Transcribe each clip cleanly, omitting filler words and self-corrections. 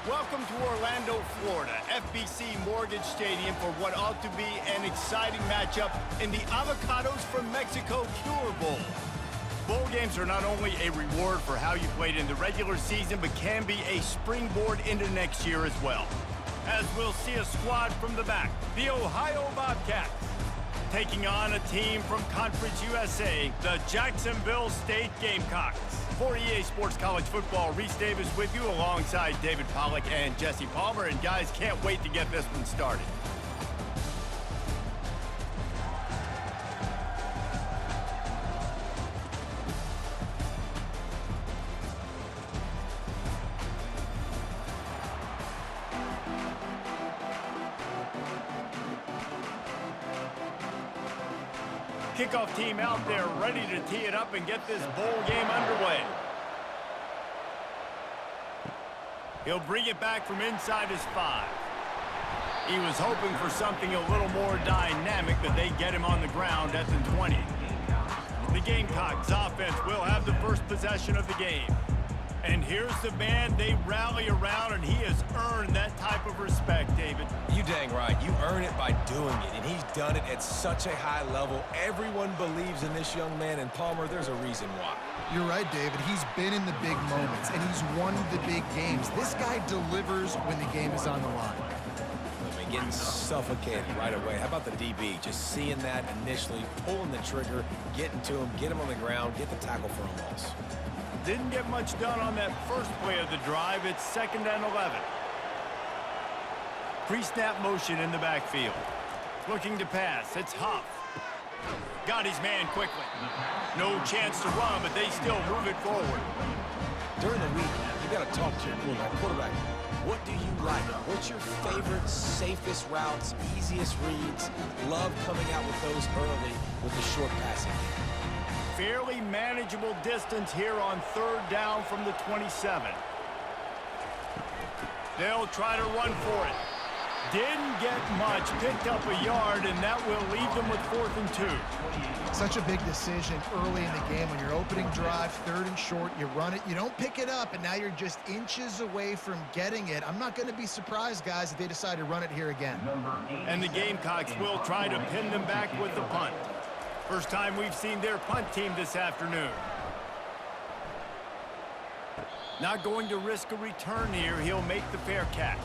Welcome to Orlando, Florida, FBC Mortgage Stadium for what ought to be an exciting matchup in the Avocados from Mexico Cure Bowl. Bowl games are not only a reward for how you played in the regular season, but can be a springboard into next year as well. As we'll see a squad from the back, the Ohio Bobcats, taking on a team from Conference USA, the Jacksonville State Gamecocks. For EA Sports College Football, Reese Davis with you alongside David Pollack and Jesse Palmer. And guys, can't wait to get this one started. Kickoff team out there ready to tee it up and get this bowl game underway. He'll bring it back from inside his 5. He was hoping for something a little more dynamic, but they get him on the ground at the 20. The Gamecocks offense will have the first possession of the game. And here's the man they rally around, and he has earned that type of respect, David. You dang right. You earn it by doing it, and he's done it at such a high level. Everyone believes in this young man, and Palmer, there's a reason why. You're right, David. He's been in the big moments, and he's won the big games. This guy delivers when the game is on the line. I mean, getting suffocated right away. How about the DB? Just seeing that initially, pulling the trigger, getting to him, get him on the ground, get the tackle for a loss. Didn't get much done on that first play of the drive. It's 2nd and 11. Pre-snap motion in the backfield. Looking to pass. It's Huff. Got his man quickly. No chance to run, but they still move it forward. During the week, you got to talk to your quarterback. What do you like? What's your favorite, safest routes, easiest reads? Love coming out with those early with the short passing game. Fairly manageable distance here on 3rd down from the 27. They'll try to run for it. Didn't get much, picked up a yard, and that will leave them with 4th and 2. Such a big decision early in the game. When you're opening drive, 3rd and short, you run it, you don't pick it up, and now you're just inches away from getting it. I'm not going to be surprised, guys, if they decide to run it here again. And the Gamecocks will try to pin them back with the punt. First time we've seen their punt team this afternoon. Not going to risk a return here. He'll make the fair catch.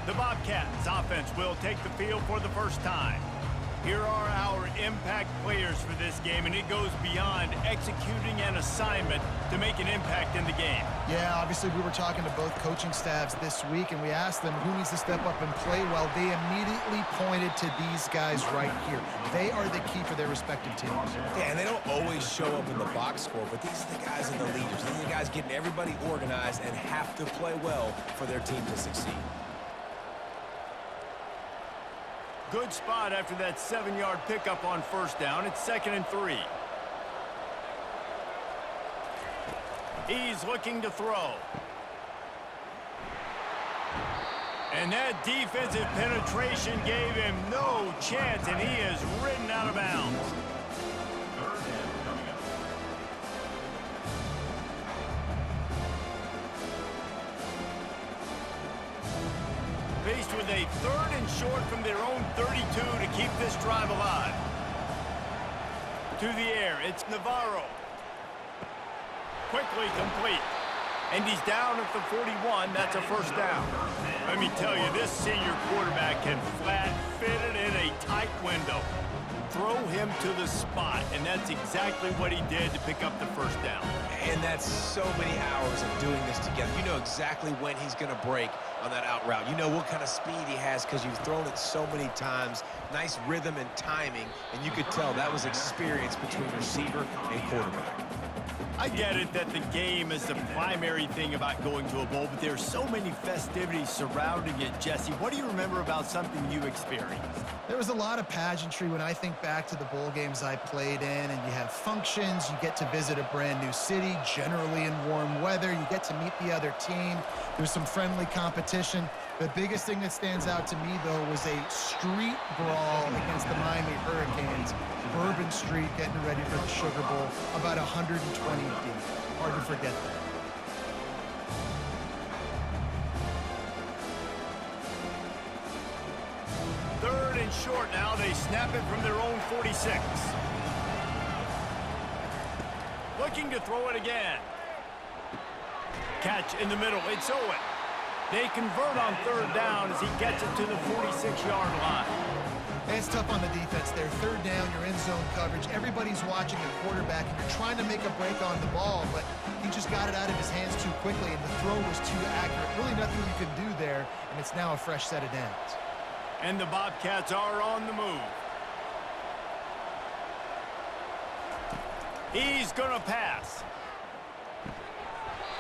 The Bobcats offense will take the field for the first time. Here are our impact players for this game, and it goes beyond executing an assignment to make an impact in the game. Yeah, obviously we were talking to both coaching staffs this week, and we asked them who needs to step up and play well. They immediately pointed to these guys right here. They are the key for their respective teams. Yeah, and they don't always show up in the box score, but these are the guys and the leaders. These are the guys getting everybody organized and have to play well for their team to succeed. Good spot after that 7-yard pickup on 1st down. It's 2nd and 3. He's looking to throw. And that defensive penetration gave him no chance, and he is ridden out of bounds. Faced with a 3rd and short from their own 32 to keep this drive alive. To the air, it's Navarro. Quickly complete. And he's down at the 41. That's a 1st down. Let me tell you, this senior quarterback can flat fit it in a tight window. Throw him to the spot, and that's exactly what he did to pick up the 1st down. And that's so many hours of doing this together. You know exactly when he's going to break on that out route. You know what kind of speed he has because you've thrown it so many times. Nice rhythm and timing, and you could tell that was experience between receiver and quarterback. I get it that the game is the primary thing about going to a bowl, but there's so many festivities surrounding it. Jesse, what do you remember about something you experienced? There was a lot of pageantry when I think back to the bowl games I played in, and you have functions, you get to visit a brand new city, generally in warm weather, you get to meet the other team, there's some friendly competition. The biggest thing that stands out to me, though, was a street brawl against the Miami Hurricanes. Bourbon Street getting ready for the Sugar Bowl, about 120 deep. Hard to forget that. short now. They snap it from their own 46. Looking to throw it again. Catch in the middle. It's Owen. They convert on third down as he gets it to the 46-yard line. It's tough on the defense there. Third down, you're in zone coverage. Everybody's watching the quarterback, and you're trying to make a break on the ball, but he just got it out of his hands too quickly, and the throw was too accurate. Really nothing you can do there, and it's now a fresh set of downs. And the Bobcats are on the move. He's going to pass.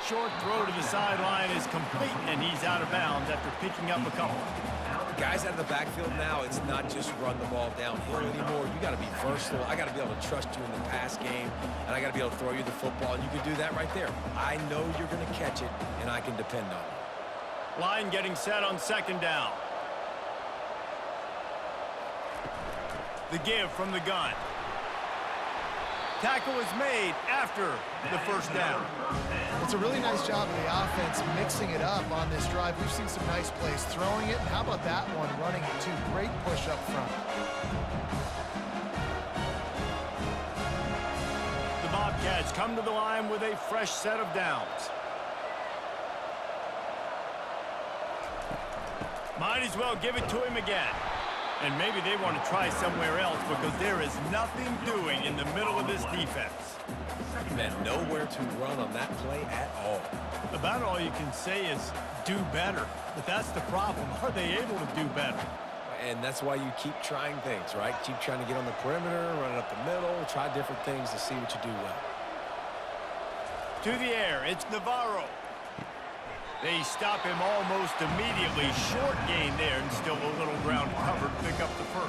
Short throw to the sideline is complete, and he's out of bounds after picking up a couple. Guys out of the backfield now, it's not just run the ball downhill anymore. You got to be versatile. I got to be able to trust you in the pass game, and I got to be able to throw you the football, and you can do that right there. I know you're going to catch it, and I can depend on it. Line getting set on second down. The give from the gun. Tackle is made after the first down. It's a really nice job of the offense mixing it up on this drive. We've seen some nice plays throwing it, and how about that one running it too? Great push up front. The Bobcats come to the line with a fresh set of downs. Might as well give it to him again. And maybe they want to try somewhere else because there is nothing doing in the middle of this defense. Man, nowhere to run on that play at all. About all you can say is do better. But that's the problem. Are they able to do better? And that's why you keep trying things, right? Keep trying to get on the perimeter, run it up the middle, try different things to see what you do well. To the air, it's Navarro. They stop him almost immediately. Short gain there, and still a little ground covered to pick up the first.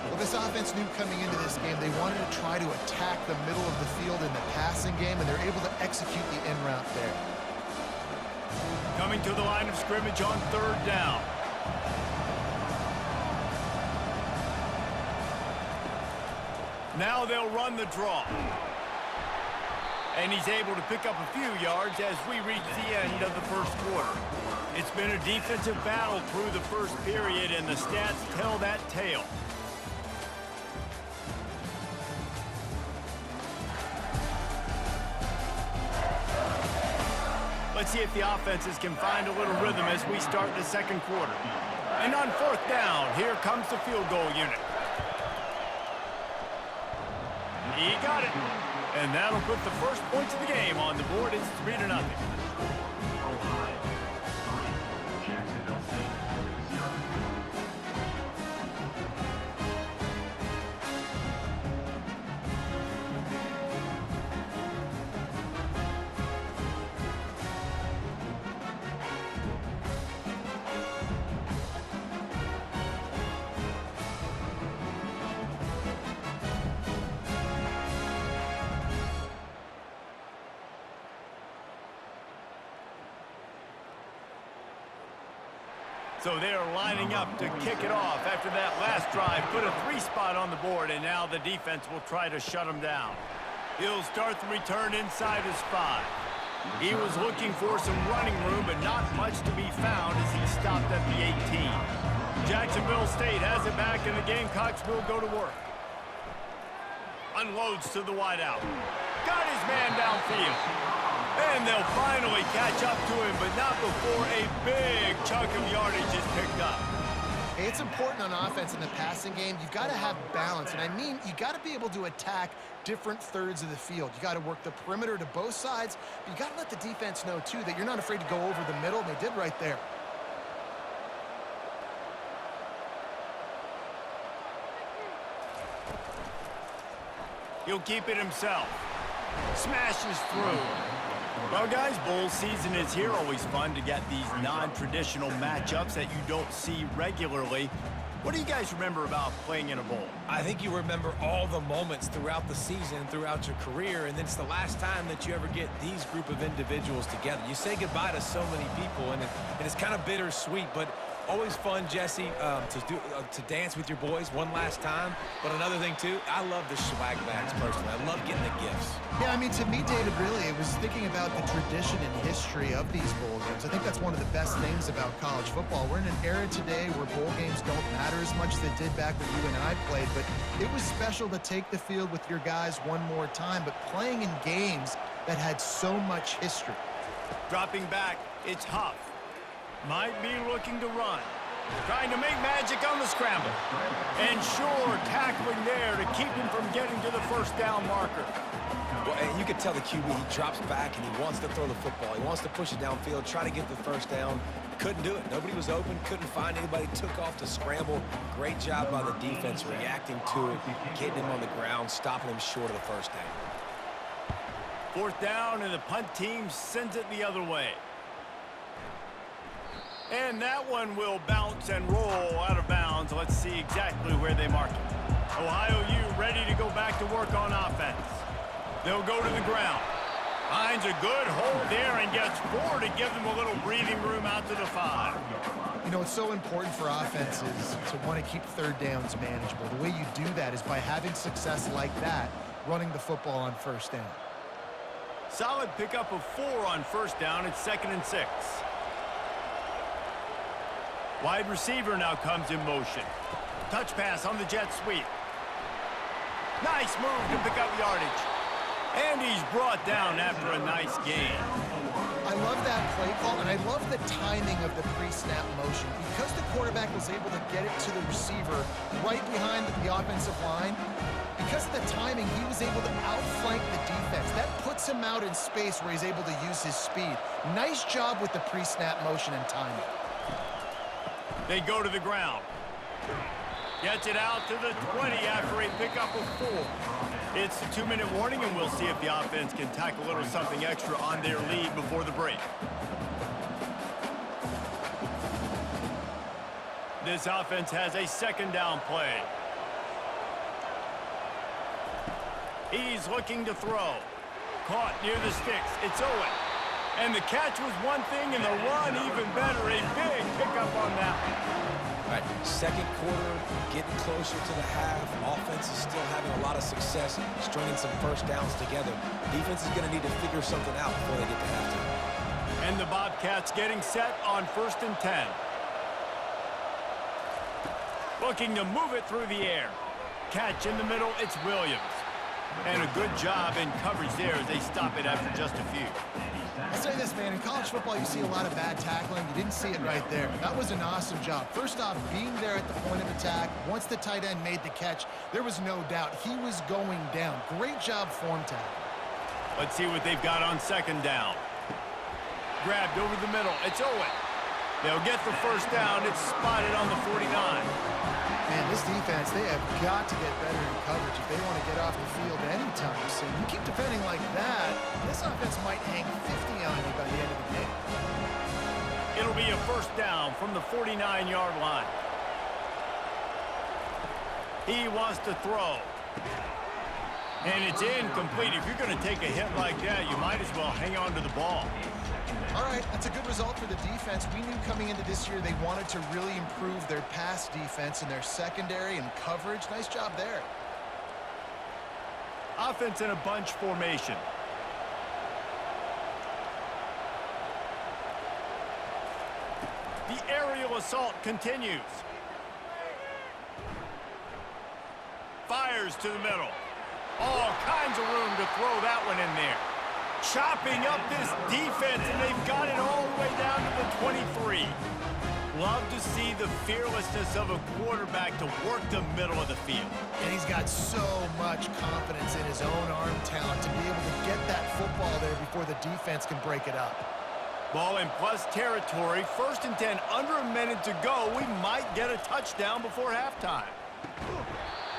Well, this offense knew coming into this game they wanted to try to attack the middle of the field in the passing game, and they're able to execute the in route there. Coming to the line of scrimmage on third down. Now they'll run the draw. And he's able to pick up a few yards as we reach the end of the first quarter. It's been a defensive battle through the first period, and the stats tell that tale. Let's see if the offenses can find a little rhythm as we start the second quarter. And on fourth down, here comes the field goal unit. He got it. And that'll put the first points of the game on the board. It's 3-0. Jacksonville State, 0. So they are lining up to kick it off after that last drive. Put a 3-spot on the board, and now the defense will try to shut them down. He'll start the return inside his 5. He was looking for some running room, but not much to be found as he stopped at the 18. Jacksonville State has it back, and the Gamecocks will go to work. Unloads to the wideout. Got his man downfield. And they'll finally catch up to him, but not before a big chunk of yardage is picked up. Hey, it's important on offense in the passing game. You've got to have balance, and I mean you got to be able to attack different thirds of the field. You got to work the perimeter to both sides, but you got to let the defense know, too, that you're not afraid to go over the middle, and they did right there. He'll keep it himself. Smashes through. Well, guys, bowl season is here. Always fun to get these non-traditional matchups that you don't see regularly. What do you guys remember about playing in a bowl? I think you remember all the moments throughout the season, throughout your career, and it's the last time that you ever get these group of individuals together. You say goodbye to so many people, and it's kind of bittersweet, but Always fun, Jesse, to dance with your boys one last time. But another thing, too, I love the swag bags, personally. I love getting the gifts. Yeah, I mean, to me, David, really, it was thinking about the tradition and history of these bowl games. I think that's one of the best things about college football. We're in an era today where bowl games don't matter as much as they did back when you and I played, but it was special to take the field with your guys one more time, but playing in games that had so much history. Dropping back, it's Huff. Might be looking to run. Trying to make magic on the scramble. And sure, tackling there to keep him from getting to the first down marker. Well, and you could tell the QB, he drops back and he wants to throw the football. He wants to push it downfield, try to get the first down. Couldn't do it. Nobody was open, couldn't find anybody, took off to scramble. Great job by the defense reacting to it, getting him on the ground, stopping him short of the first down. Fourth down, and the punt team sends it the other way. And that one will bounce and roll out of bounds. Let's see exactly where they mark it. Ohio U ready to go back to work on offense. They'll go to the ground. Finds a good hold there and gets 4 to give them a little breathing room out to the 5. You know, it's so important for offenses to want to keep third downs manageable. The way you do that is by having success like that, running the football on first down. Solid pickup of 4 on first down. It's 2nd and 6. Wide receiver now comes in motion. Touch pass on the jet sweep. Nice move to pick up yardage. And he's brought down after a nice gain. I love that play call, and I love the timing of the pre-snap motion. Because the quarterback was able to get it to the receiver right behind the offensive line, because of the timing, he was able to outflank the defense. That puts him out in space where he's able to use his speed. Nice job with the pre-snap motion and timing. They go to the ground. Gets it out to the 20 after a pickup of 4. It's a 2-minute warning, and we'll see if the offense can tack a little something extra on their lead before the break. This offense has a 2nd down play. He's looking to throw. Caught near the sticks. It's Owen. And the catch was one thing, and the run even better. A big pickup on that one. All right, second quarter, getting closer to the half. Offense is still having a lot of success stringing some first downs together. Defense is going to need to figure something out before they get to halftime. And the Bobcats getting set on 1st and 10. Looking to move it through the air. Catch in the middle, it's Williams. And a good job in coverage there as they stop it after just a few. I'll say this, man, in college football, you see a lot of bad tackling. You didn't see it right there. That was an awesome job. First off, being there at the point of attack, once the tight end made the catch, there was no doubt he was going down. Great job form tackle. Let's see what they've got on 2nd down. Grabbed over the middle. It's Owen. They'll get the first down. It's spotted on the 49. Man, this defense, they have got to get better in coverage if they want to get off the field anytime soon. You keep defending like that, this offense might hang 50 on you by the end of the game. It'll be a first down from the 49-yard line. He wants to throw. And it's incomplete. If you're going to take a hit like that, you might as well hang on to the ball. All right, that's a good result for the defense. We knew coming into this year they wanted to really improve their pass defense and their secondary and coverage. Nice job there. Offense in a bunch formation. The aerial assault continues. Fires to the middle. All kinds of room to throw that one in there. Chopping up this defense, and they've got it all the way down to the 23. Love to see the fearlessness of a quarterback to work the middle of the field. And he's got so much confidence in his own arm talent to be able to get that football there before the defense can break it up. Ball in plus territory, 1st and 10, under a minute to go. We might get a touchdown before halftime.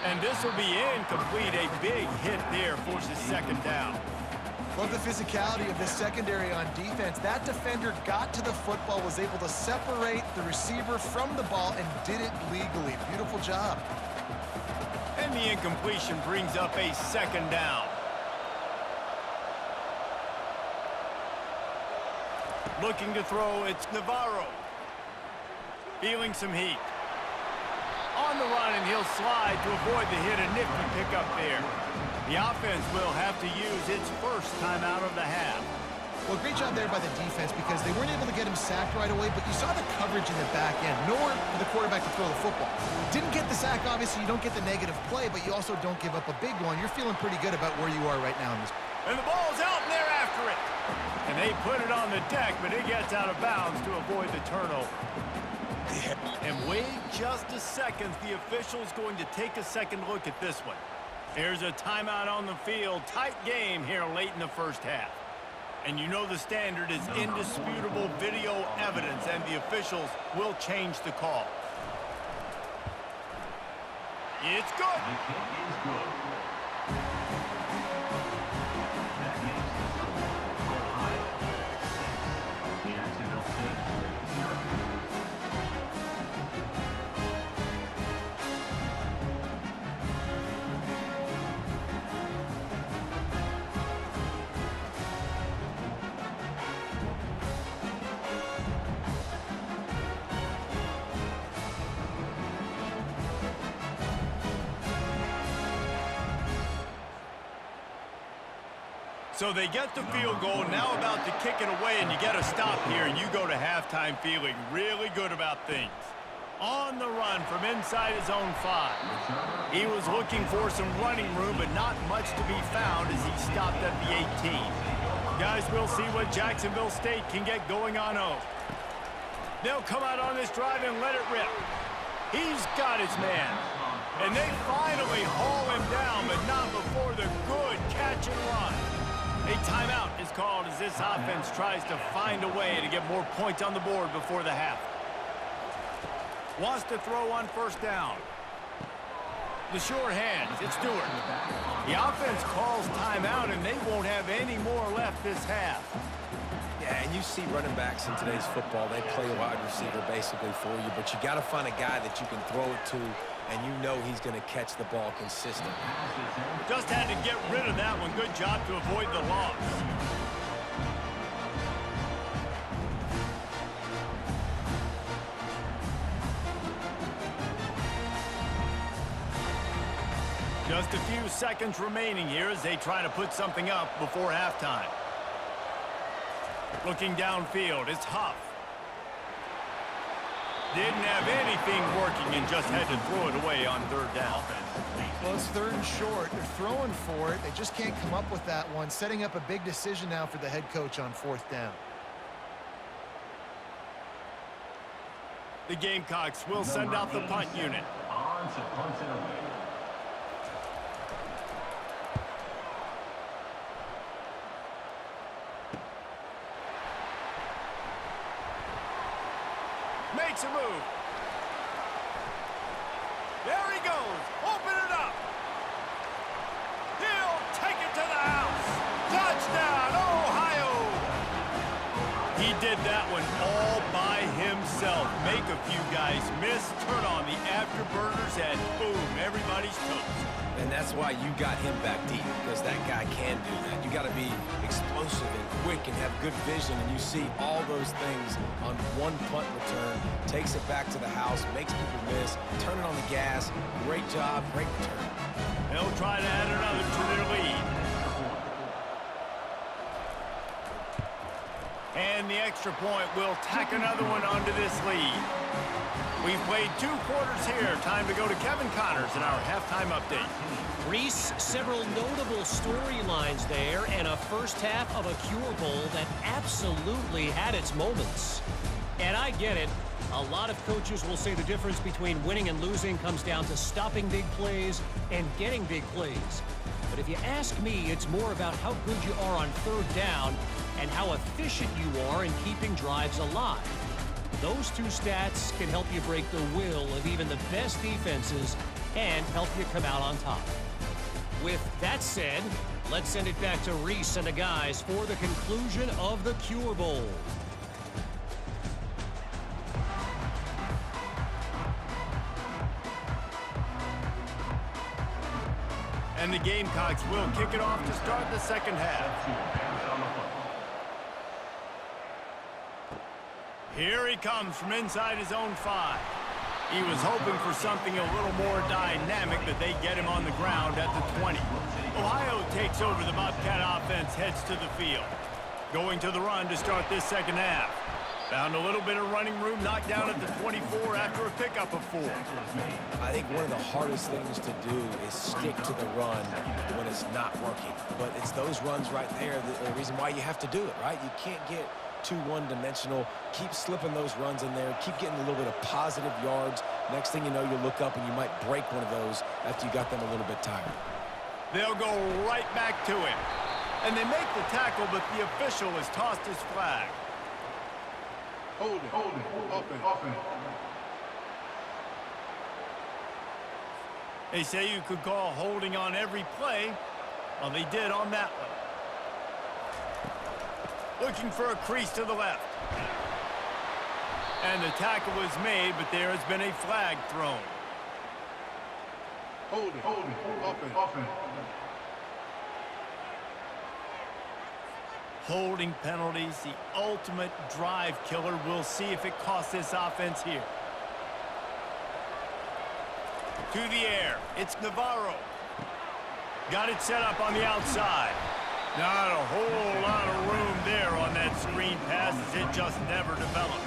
And this will be incomplete. A big hit there forces 2nd down. Love the physicality of this secondary on defense. That defender got to the football, was able to separate the receiver from the ball, and did it legally. Beautiful job. And the incompletion brings up a 2nd down. Looking to throw, it's Navarro. feeling some heat. On the run, and he'll slide to avoid the hit. A nifty pickup there. The offense will have to use its first timeout of the half. Well, great job there by the defense because they weren't able to get him sacked right away, but you saw the coverage in the back end. Nowhere for the quarterback to throw the football. Didn't get the sack, obviously. You don't get the negative play, but you also don't give up a big one. You're feeling pretty good about where you are right now in this. And the ball's out, and they're after it. And they put it on the deck, but it gets out of bounds to avoid the turnover. And wait just a second. The official's going to take a second look at this one. Here's a timeout on the field. Tight game here late in the first half. And you know the standard is indisputable video evidence, and the officials will change the call. It's good. The kick is good. That makes the score Ohio 6, Jacksonville State 0. So they get the field goal, now about to kick it away, and you get a stop here, and you go to halftime feeling really good about things. On the run from inside his own 5. He was looking for some running room, but not much to be found as he stopped at the 18. Guys, we'll see what Jacksonville State can get going on 0. They'll come out on this drive and let it rip. He's got his man. And they finally haul him down, but not before the good catch and run. A timeout is called as this offense tries to find a way to get more points on the board before the half. Wants to throw on first down. The sure hands, it's Stewart. The offense calls timeout, and they won't have any more left this half. Yeah, and you see running backs in today's football, they play wide receiver basically for you, but you got to find a guy that you can throw it to, and you know he's going to catch the ball consistently. Just had to get rid of that one. Good job to avoid the loss. Just a few seconds remaining here as they try to put something up before halftime. Looking downfield, it's Huff. Didn't have anything working and just had to throw it away on third down. Well, it's 3rd and short. They're throwing for it. They just can't come up with that one. Setting up a big decision now for the head coach on 4th down. The Gamecocks will send out the punt unit. On to punt it away. Makes a move. There he goes. Open it up. He'll take it to the house. Touchdown, Ohio. He did that one all by himself. Make a few guys miss, turn on the afterburners, and boom, everybody's toast. And that's why you got him back deep, because that guy can do that. You got to be explosive and quick and have good vision, and you see all those things on one punt return. Takes it back to the house, makes people miss, turning on the gas. Great job, great return. They'll try to add another to their lead. And the extra point will tack another one onto this lead. We've played 2 quarters here. Time to go to Kevin Connors in our halftime update. Reese, several notable storylines there, and a first half of a Cure Bowl that absolutely had its moments. And I get it. A lot of coaches will say the difference between winning and losing comes down to stopping big plays and getting big plays. But if you ask me, it's more about how good you are on 3rd down and how efficient you are in keeping drives alive. Those 2 stats can help you break the will of even the best defenses and help you come out on top. With that said, let's send it back to Reese and the guys for the conclusion of the Cure Bowl. And the Gamecocks will kick it off to start the second half. Here he comes from inside his own 5. He was hoping for something a little more dynamic, but they get him on the ground at the 20. Ohio takes over. The Bobcat offense heads to the field. Going to the run to start this second half. Found a little bit of running room, knocked down at the 24 after a pickup of 4. I think one of the hardest things to do is stick to the run when it's not working. But it's those runs right there the reason why you have to do it, right? You can't get too one-dimensional. Keep slipping those runs in there. Keep getting a little bit of positive yards. Next thing you know, you look up and you might break one of those after you got them a little bit tired. They'll go right back to him. And they make the tackle, but the official has tossed his flag. Hold it, open. They say you could call holding on every play. Well, they did on that one. Looking for a crease to the left. And the tackle is made, but there has been a flag thrown. Hold it, open. Holding penalties, the ultimate drive killer. We'll see if it costs this offense here. To the air, it's Navarro. Got it set up on the outside. Not a whole lot of room there on that screen pass as it just never developed.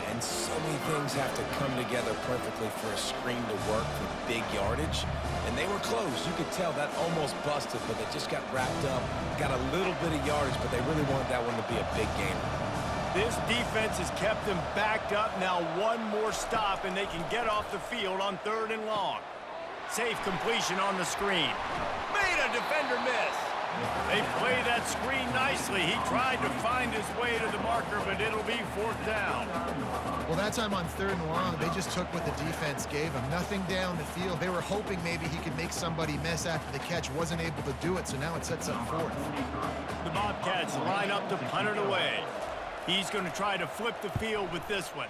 And so many things have to come together perfectly for a screen to work for big yardage. And they were close. You could tell that almost busted, but they just got wrapped up, got a little bit of yardage, but they really wanted that one to be a big gainer. This defense has kept them backed up. Now one more stop, and they can get off the field on 3rd and long. Safe completion on the screen. Made a defender miss. They play that screen nicely. He tried to find his way to the marker, but it'll be 4th down. Well, that time on 3rd and long, they just took what the defense gave him. Nothing down the field. They were hoping maybe he could make somebody miss after the catch. Wasn't able to do it, so now it sets up 4th. The Bobcats line up to punt it away. He's going to try to flip the field with this one.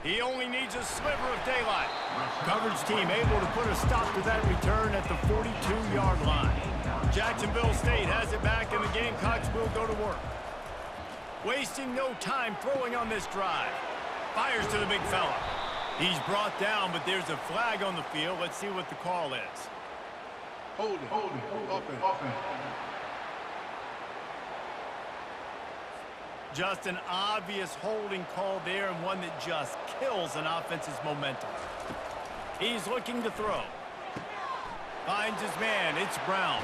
He only needs a sliver of daylight. Coverage team able to put a stop to that return at the 42-yard line. Jacksonville State has it back, and the Gamecocks will go to work. Wasting no time throwing on this drive. Fires to the big fella. He's brought down, but there's a flag on the field. Let's see what the call is. Hold it, open. Just an obvious holding call there, and one that just kills an offense's momentum. He's looking to throw. Finds his man. It's Brown.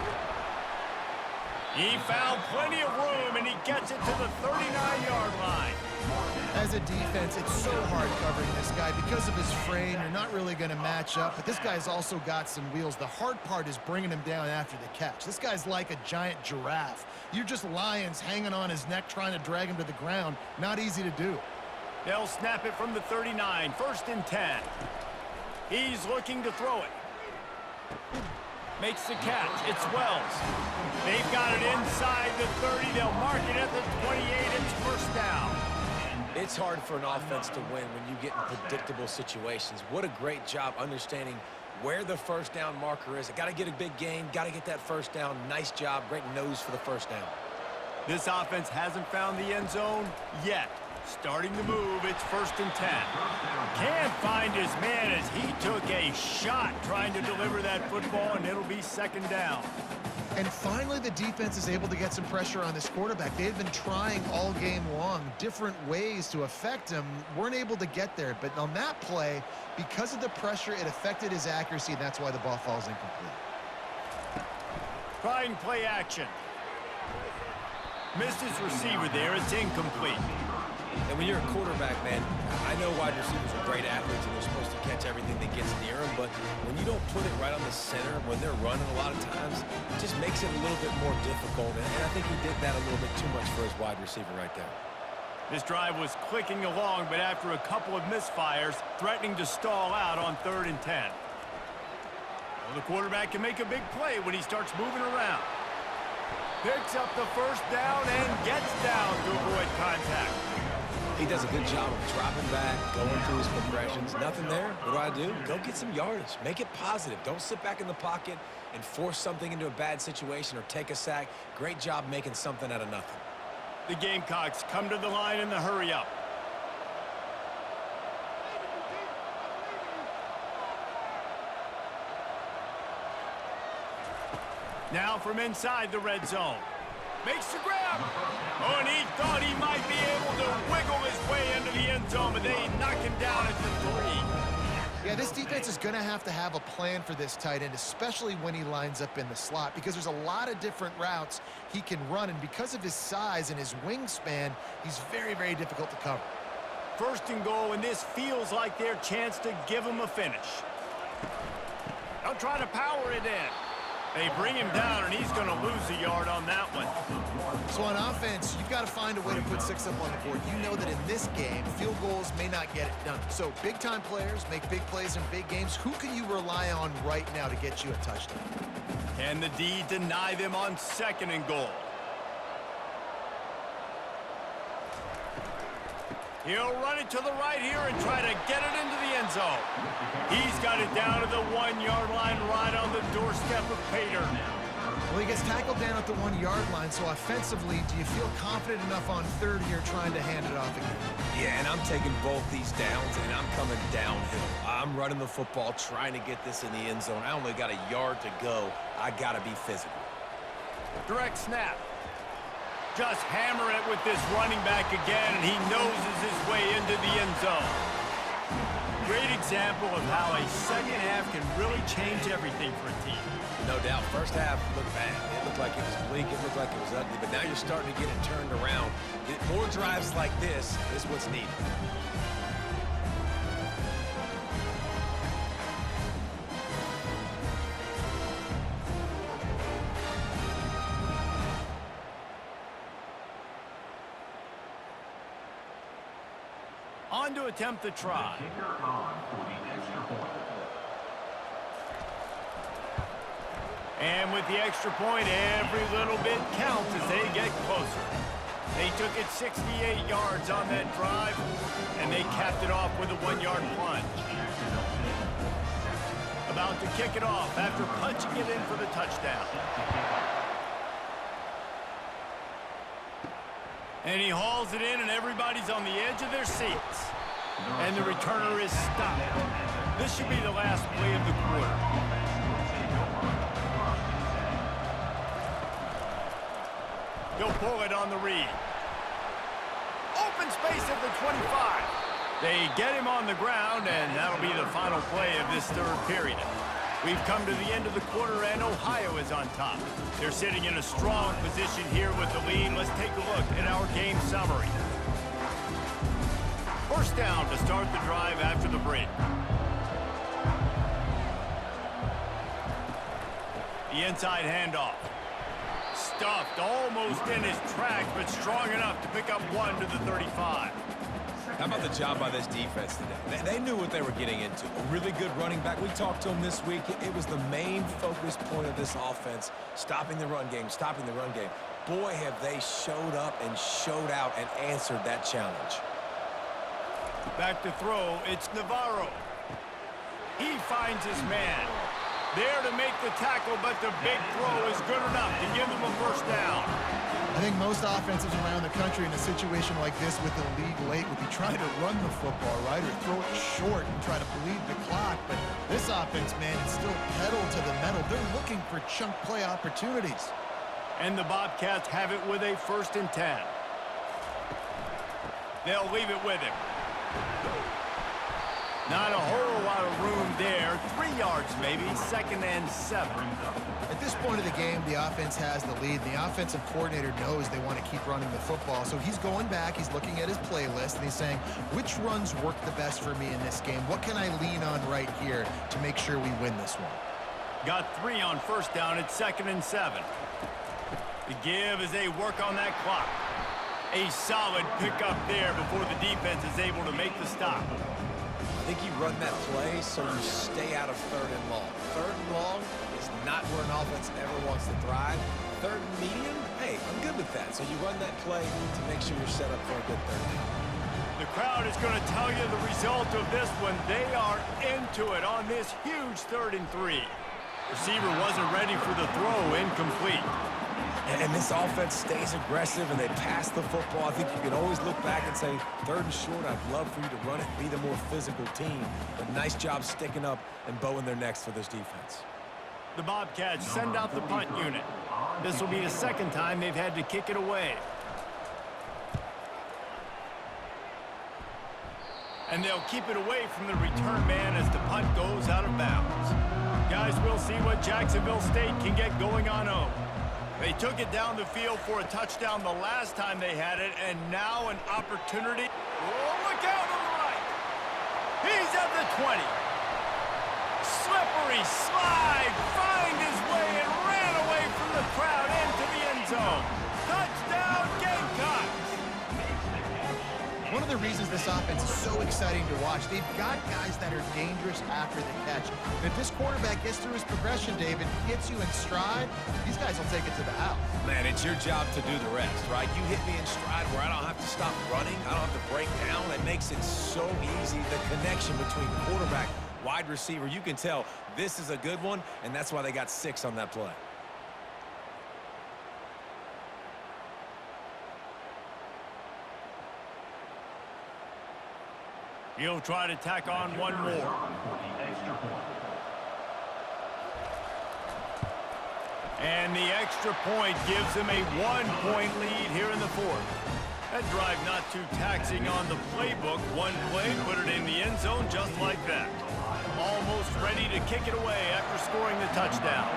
He found plenty of room, and he gets it to the 39-yard line. As a defense, it's so hard covering this guy. Because of his frame, you're not really going to match up, but this guy's also got some wheels. The hard part is bringing him down after the catch. This guy's like a giant giraffe. You're just lions hanging on his neck trying to drag him to the ground. Not easy to do. They'll snap it from the 39, 1st and 10. He's looking to throw it. Makes the catch. It's Wells. They've got it inside the 30. They'll mark it at the 28. It's 1st down. It's hard for an offense to win when you get in predictable situations. What a great job understanding where the 1st down marker is. I got to get a big gain, got to get that 1st down. Nice job, great nose for the 1st down. This offense hasn't found the end zone yet. Starting to move, it's 1st and 10. Can't find his man as he took a shot trying to deliver that football, and it'll be 2nd down. And finally, the defense is able to get some pressure on this quarterback. They've been trying all game long different ways to affect him. Weren't able to get there. But on that play, because of the pressure, it affected his accuracy, and that's why the ball falls incomplete. Trying play action. Missed his receiver there. It's incomplete. And when you're a quarterback, man, I know wide receivers are great athletes and they're supposed to catch everything that gets near them, but when you don't put it right on the center, when they're running a lot of times, it just makes it a little bit more difficult. And I think he did that a little bit too much for his wide receiver right there. This drive was clicking along, but after a couple of misfires, threatening to stall out on 3rd and 10. Well, the quarterback can make a big play when he starts moving around. Picks up the 1st down and gets down to avoid contact. He does a good job of dropping back, going through his progressions. Nothing there. What do? Go get some yardage. Make it positive. Don't sit back in the pocket and force something into a bad situation or take a sack. Great job making something out of nothing. The Gamecocks come to the line in the hurry-up. Now from inside the red zone. Makes the grab. Oh, and he thought he might be able to wiggle his way into the end zone, but they knock him down at the 3. Yeah, this defense is going to have a plan for this tight end, especially when he lines up in the slot, because there's a lot of different routes he can run, and because of his size and his wingspan, he's very, very difficult to cover. First and goal, and this feels like their chance to give him a finish. They'll try to power it in. They bring him down, and he's going to lose a yard on that one. So on offense, you've got to find a way to put 6 up on the board. You know that in this game, field goals may not get it done. So big-time players make big plays in big games. Who can you rely on right now to get you a touchdown? Can the D deny them on 2nd and goal? He'll run it to the right here and try to get it into the end zone. He's got it down to the 1-yard line right on the doorstep of Pater. Well, he gets tackled down at the 1-yard line, so offensively, do you feel confident enough on 3rd here trying to hand it off again? Yeah, and I'm taking both these downs, and I'm coming downhill. I'm running the football, trying to get this in the end zone. I only got a yard to go. I got to be physical. Direct snap. Just hammer it with this running back again, and he noses his way into the end zone. Great example of how a second half can really change everything for a team. No doubt. First half looked bad. It looked like it was bleak. It looked like it was ugly. But now you're starting to get it turned around. More drives like this is what's needed. On to attempt the try. And with the extra point, every little bit counts as they get closer. They took it 68 yards on that drive, and they capped it off with a 1-yard plunge. About to kick it off after punching it in for the touchdown. And he hauls it in, and everybody's on the edge of their seats. And the returner is stopped. This should be the last play of the quarter. He'll pull it on the read. Open space at the 25. They get him on the ground, and that'll be the final play of this 3rd period. We've come to the end of the quarter, and Ohio is on top. They're sitting in a strong position here with the lead. Let's take a look at our game summary. First down to start the drive after the break. The inside handoff. Stuffed almost in his tracks, but strong enough to pick up 1 to the 35. How about the job by this defense today? They knew what they were getting into. A really good running back. We talked to him this week. It was the main focus point of this offense, stopping the run game, stopping the run game. Boy, have they showed up and showed out and answered that challenge. Back to throw, it's Navarro. He finds his man. There to make the tackle, but the big throw is good enough to give him a first down. I think most offenses around the country in a situation like this with the lead late would be trying to run the football, right, or throw it short and try to bleed the clock. But this offense, man, it's still pedal to the metal. They're looking for chunk play opportunities. And the Bobcats have it with a 1st and 10. They'll leave it with him. Not a whole lot of room there. 3 yards maybe, 2nd and 7. At this point of the game, the offense has the lead. The offensive coordinator knows they want to keep running the football. So he's going back, he's looking at his playlist, and he's saying, which runs work the best for me in this game? What can I lean on right here to make sure we win this one? Got 3 on first down at 2nd and 7. The give as they work on that clock. A solid pickup there before the defense is able to make the stop. I think you run that play so you stay out of 3rd and long. 3rd and long is not where an offense ever wants to thrive. 3rd and medium, hey, I'm good with that. So you run that play to make sure you're set up for a good 3rd down. The crowd is going to tell you the result of this one. They are into it on this huge 3rd and 3. Receiver wasn't ready for the throw, incomplete. And this offense stays aggressive, and they pass the football. I think you can always look back and say, 3rd and short, I'd love for you to run it, be the more physical team. But nice job sticking up and bowing their necks for this defense. The Bobcats send out the punt unit. This will be the 2nd time they've had to kick it away. And they'll keep it away from the return man as the punt goes out of bounds. Guys, we'll see what Jacksonville State can get going on home. They took it down the field for a touchdown the last time they had it, and now an opportunity. Oh, look out on the right. He's at the 20. Slippery slide, find his way and ran away from the crowd into the end zone. Touchdown, Gamecocks! One of the reasons this offense is so exciting to watch, they've got guys that are dangerous after the catch. And if this quarterback gets through his progression, David, hits you in stride, these guys will take it to the house. Man, it's your job to do the rest, right? You hit me in stride where I don't have to stop running. I don't have to break down. It makes it so easy, the connection between quarterback, wide receiver. You can tell this is a good one, and that's why they got 6 on that play. He'll try to tack on one more. And the extra point gives him a 1-point lead here in the 4th. That drive not too taxing on the playbook. One play, put it in the end zone just like that. Almost ready to kick it away after scoring the touchdown.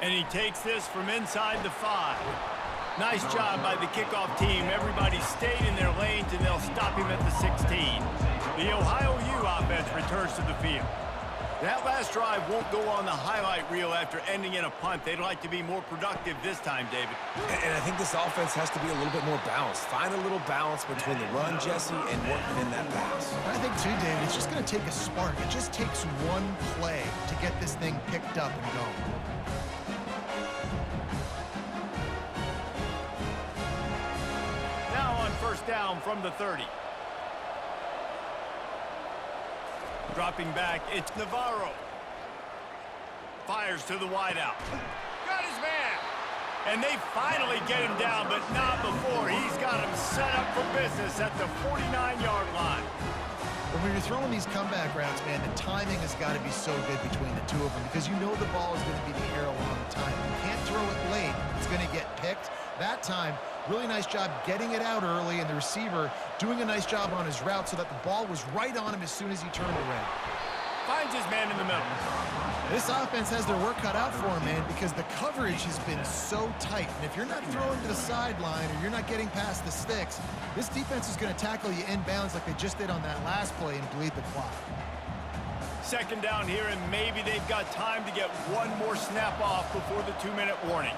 And he takes this from inside the 5. Nice job by the kickoff team. Everybody stayed in their lanes, and they'll stop him at the 16. The Ohio U offense returns to the field. That last drive won't go on the highlight reel after ending in a punt. They'd like to be more productive this time, David. And I think this offense has to be a little bit more balanced. Find a little balance between the run, Jesse, and working in that pass. I think, too, David, it's just going to take a spark. It just takes one play to get this thing picked up and going. First down from the 30. Dropping back, it's Navarro. Fires to the wideout. Got his man. And they finally get him down, but not before. He's got him set up for business at the 49-yard line. But when you're throwing these comeback routes, man, the timing has got to be so good between the two of them because you know the ball is going to be the air a long time. You can't throw it late. It's going to get picked. That time, really nice job getting it out early, and the receiver doing a nice job on his route so that the ball was right on him as soon as he turned around. Finds his man in the middle. This offense has their work cut out for him, man, because the coverage has been so tight. And if you're not throwing to the sideline or you're not getting past the sticks, this defense is going to tackle you inbounds like they just did on that last play and bleed the clock. 2nd down here, and maybe they've got time to get one more snap off before the 2-minute warning.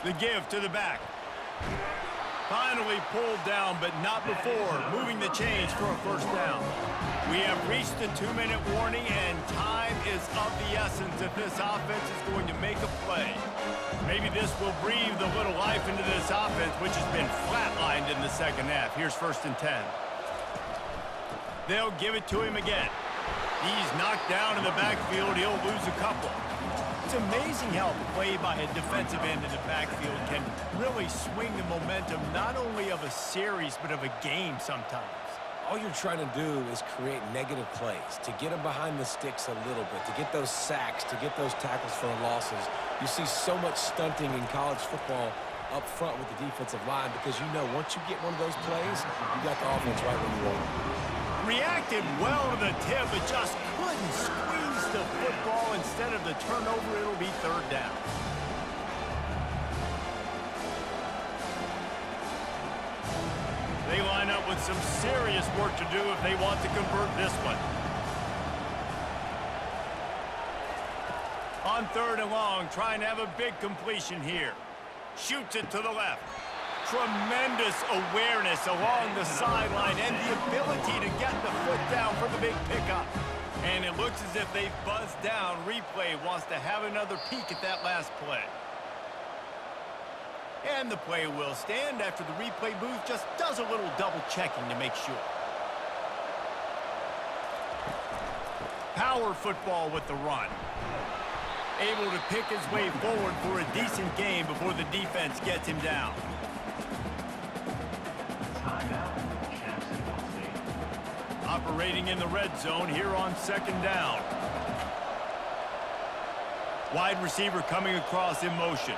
The give to the back. Finally pulled down, but not before. Moving the chains for a 1st down. We have reached the 2-minute warning, and time is of the essence if this offense is going to make a play. Maybe this will breathe a little life into this offense, which has been flatlined in the 2nd half. Here's 1st and 10. They'll give it to him again. He's knocked down in the backfield. He'll lose a couple. It's amazing how play by a defensive end in the backfield can really swing the momentum not only of a series but of a game sometimes. All you're trying to do is create negative plays, to get them behind the sticks a little bit, to get those sacks, to get those tackles for losses. You see so much stunting in college football up front with the defensive line because you know once you get one of those plays, you got the offense right where you want it. Reacted well to the tip, but just couldn't squeeze the football. Instead of the turnover, it'll be 3rd down. They line up with some serious work to do if they want to convert this one. On 3rd and long, trying to have a big completion here. Shoots it to the left. Tremendous awareness along the sideline and the ability to get the foot down for the big pickup. And it looks as if they've buzzed down. Replay wants to have another peek at that last play. And the play will stand after the replay booth just does a little double checking to make sure. power football with the run. Able to pick his way forward for a decent gain before the defense gets him down. Operating in the red zone here on second down. Wide receiver coming across in motion.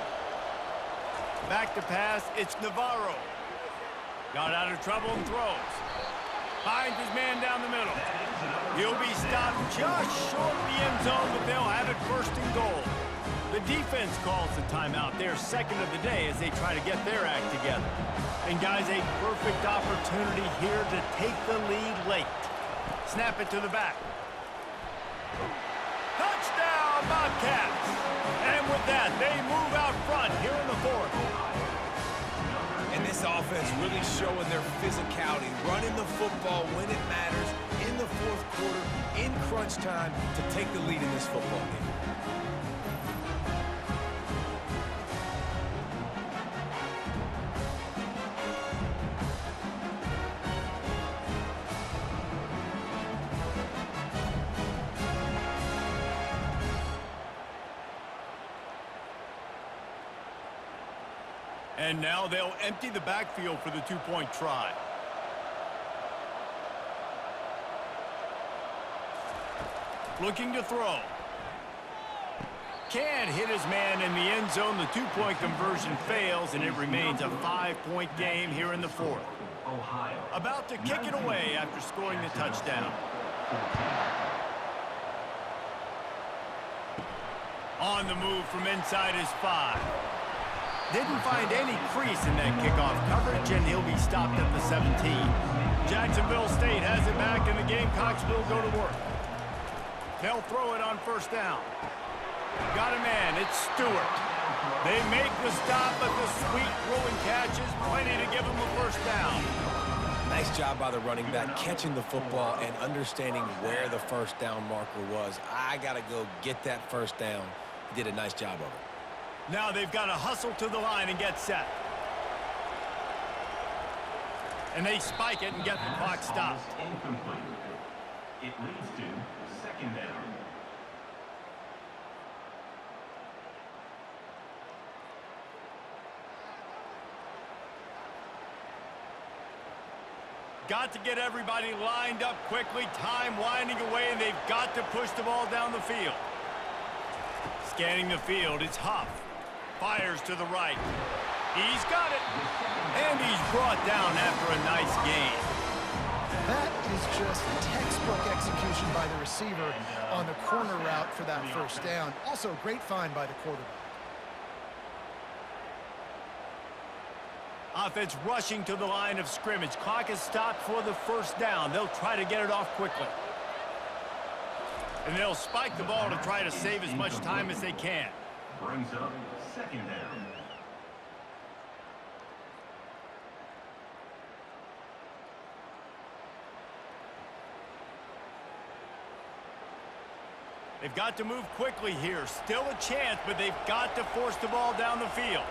Back to pass, it's Navarro. Got out of trouble and throws. Finds his man down the middle. He'll be stopped just short of the end zone, but they'll have it first and goal. The defense calls the timeout, their second of the day, as they try to get their act together. And guys, a perfect opportunity here to take the lead late. Snap it to the back. Touchdown, Bobcats! And with that, they move out front here in the fourth. And this offense really showing their physicality, running the football when it matters, in the fourth quarter, in crunch time, to take the lead in this football game. And now they'll empty the backfield for the two-point try. Looking to throw. Can't hit his man in the end zone. The two-point conversion fails, and it remains a 5-point game here in the fourth. About to kick it away after scoring the touchdown. On the move from inside his 5. Didn't find any crease in that kickoff coverage, and he'll be stopped at the 17. Jacksonville State has it back, and the Gamecocks will go to work. They'll throw it on first down. Got a man, it's Stewart. They make the stop, but the sweet throwing catch is plenty to give them a first down. Nice job by the running back, catching the football and understanding where the first down marker was. I got to go get that first down. He did a nice job of it. Now they've got to hustle to the line and get set. And they spike it and get the clock stopped. Incomplete. It leads to second down. Got to get everybody lined up quickly. Time winding away, and they've got to push the ball down the field. Scanning the field, it's Huff. Fires to the right. He's got it. And he's brought down after a nice gain. That is just textbook execution by the receiver on the corner route for that first down. Also, great find by the quarterback. Offense rushing to the line of scrimmage. Clock is stopped for the first down. They'll try to get it off quickly. And they'll spike the ball to try to save as much time as they can. Brings up second down. They've got to move quickly here. Still a chance, but they've got to force the ball down the field.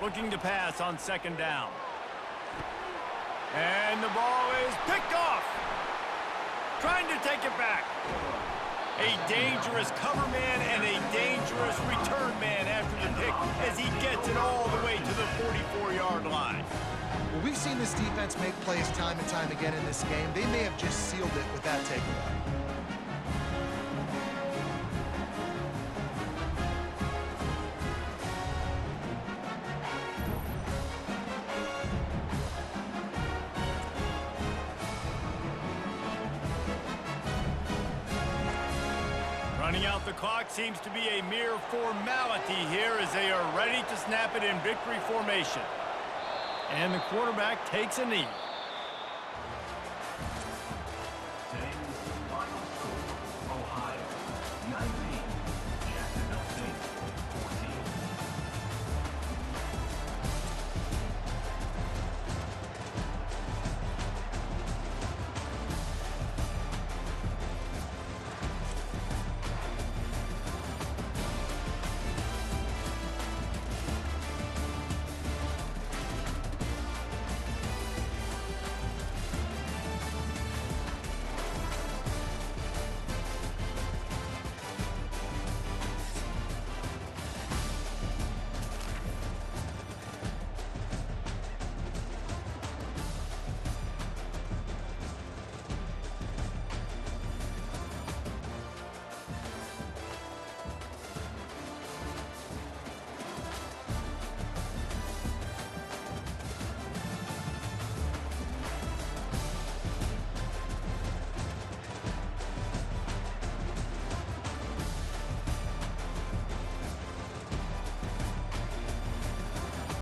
Looking to pass on second down. And the ball is picked off. Trying to take it back. A dangerous cover man and a dangerous return man after the pick as he gets it all the way to the 44-yard line. Well, we've seen this defense make plays time and time again in this game. They may have just sealed it with that takeaway. Running out the clock seems to be a mere formality here as they are ready to snap it in victory formation. And the quarterback takes a knee.